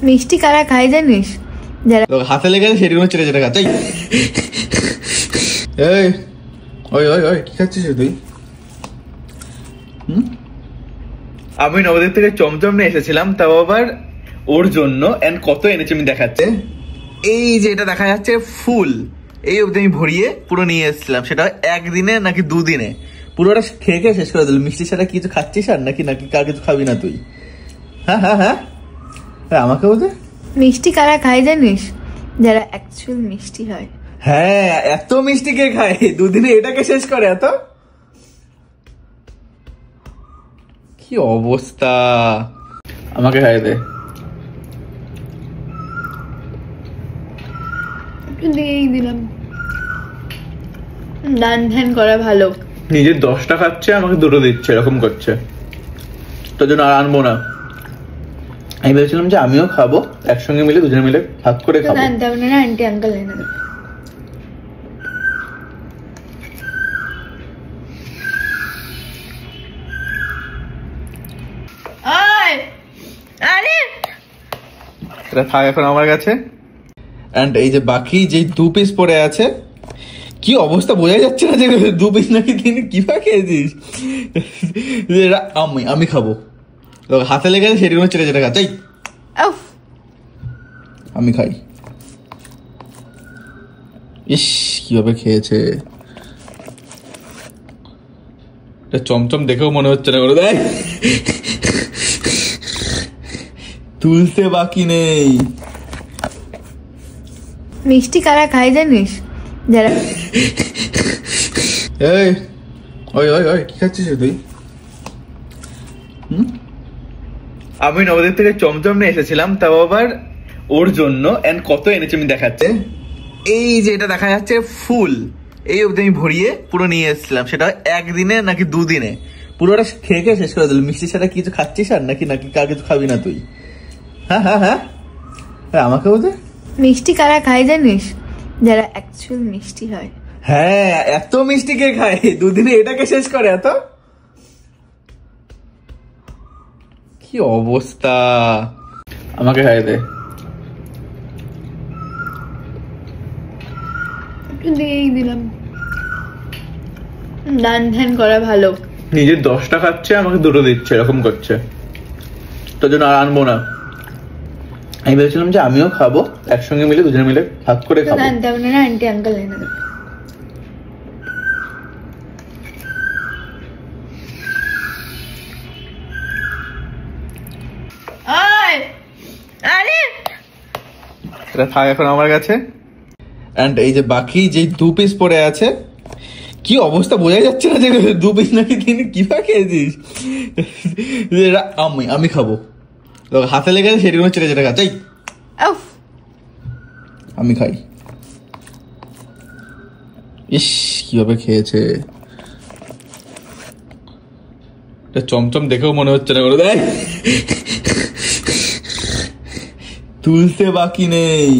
মিষ্টি কারা খায় জানিস? যারা হাতে লেগে সেটি কোনো ছেড়ে যেটা খাচ্ছে। এই ওই ওই ওই কি খাচ্ছিস তুই? আমি নবদ্বীপ থেকে চমচম নিয়ে এসেছিলাম, তাও আবার ওর জন্য। এন্ড কত এনেছি আমি দেখাচ্ছে। এই যে এটা দেখা যাচ্ছে ফুল, এই অবধি আমি ভরিয়ে পুরো নিয়ে এসেছিলাম। সেটা একদিনে নাকি দুদিনে পুরোটা খেয়ে খেয়ে শেষ করে দিল। মিষ্টির সাথে কিছু খাচ্ছিস আর নাকি নাকি কার কিছু খাবি না তুই? হ্যাঁ হ্যাঁ হ্যাঁ আমাকে বলতে মিষ্টি কারা খায় জানিস? যারা অ্যাকচুয়াল মিষ্টি হয়। হ্যাঁ, এত মিষ্টি কে খায়? দুদিনে এটাকে শেষ করে এত? কি অবস্থা! আমাকে খাই দে। একটু দিয়েই দিলাম। দান ধ্যান করা ভালো। নিজের 10টা খাচ্ছে, আমাকে 2টো দিচ্ছে, এরকম করছে। তার জন্য আর আনবো না। আমি ভেবেছিলাম যে আমিও খাবো, একসঙ্গে মিলে দুজনে মিলে ভাগ করে খাবো। আনতে হবে না, আন্টি আঙ্কেল এনে দেবে। এটা থাক এখন আমার কাছে। এন্ড এই যে বাকি যে 2 পিস পড়ে আছে, কি অবস্থা বোঝা যাচ্ছে না যে 2 পিস নাকি তিনি কিভাবে খেয়েছিস। আমি খাবো, হাতে লেগে সেটি কোনো ছেড়ে যেটা খাচ্ছে। আমি খাই। ইস কিভাবে খেয়েছে! চমচম দেখেও মনে হচ্ছে না, করে দেয় তুলতে বাকি নেই। মিষ্টি কারা খায় জানিস? যারা এই ওই ওই ওই কি খাচ্ছিস তুই? আমি নবদ্বীপ থেকে চমচম নিয়ে এসেছিলাম, তাও আবার ওর জন্য। এন্ড কত এনেছি আমি দেখাচ্ছে। এই যে এটা দেখা যাচ্ছে ফুল, এই অবধি আমি ভরিয়ে পুরো নিয়ে এসেছিলাম। সেটা একদিনে নাকি দুদিনে পুরোটা খেয়ে খেয়ে শেষ করে দিল। মিষ্টির সাথে কিছু খাচ্ছিস আর নাকি নাকি কার কিছু খাবি না তুই? হ্যাঁ হ্যাঁ হ্যাঁ আমাকে বলতে মিষ্টি কারা খায় জানিস? যারা অ্যাকচুয়াল মিষ্টি হয়। হ্যাঁ, এত মিষ্টি কে খায়? দুদিনে এটাকে শেষ করে এত? কি অবস্থা! আমাকে খাই দে। একটু দিয়েই দিলাম। দান ধ্যান করা ভালো। নিজের 10টা খাচ্ছে, আমাকে 2টো দিচ্ছে, এরকম করছে। তার জন্য আর আনবো না। আমি ভেবেছিলাম যে আমিও খাবো, একসঙ্গে মিলে দুজনে মিলে ভাগ করে খাবো। আনতে হবে না, আন্টি আঙ্কেল এনে দেবে। এটা থাক এখন আমার কাছে। এন্ড এই যে বাকি যে 2 পিস পড়ে আছে, কি অবস্থা বোঝা যাচ্ছে না যে 2 পিস নাকি তিনি কিভাবে খেয়েছিস। আমি খাবো, হাতে লেগে সেটি কোনো ছেড়ে যেটা খাচ্ছে। আমি খাই। ইস কিভাবে খেয়েছে! চমচম দেখেও মনে হচ্ছে না, করে দেয় তুলতে বাকি নেই।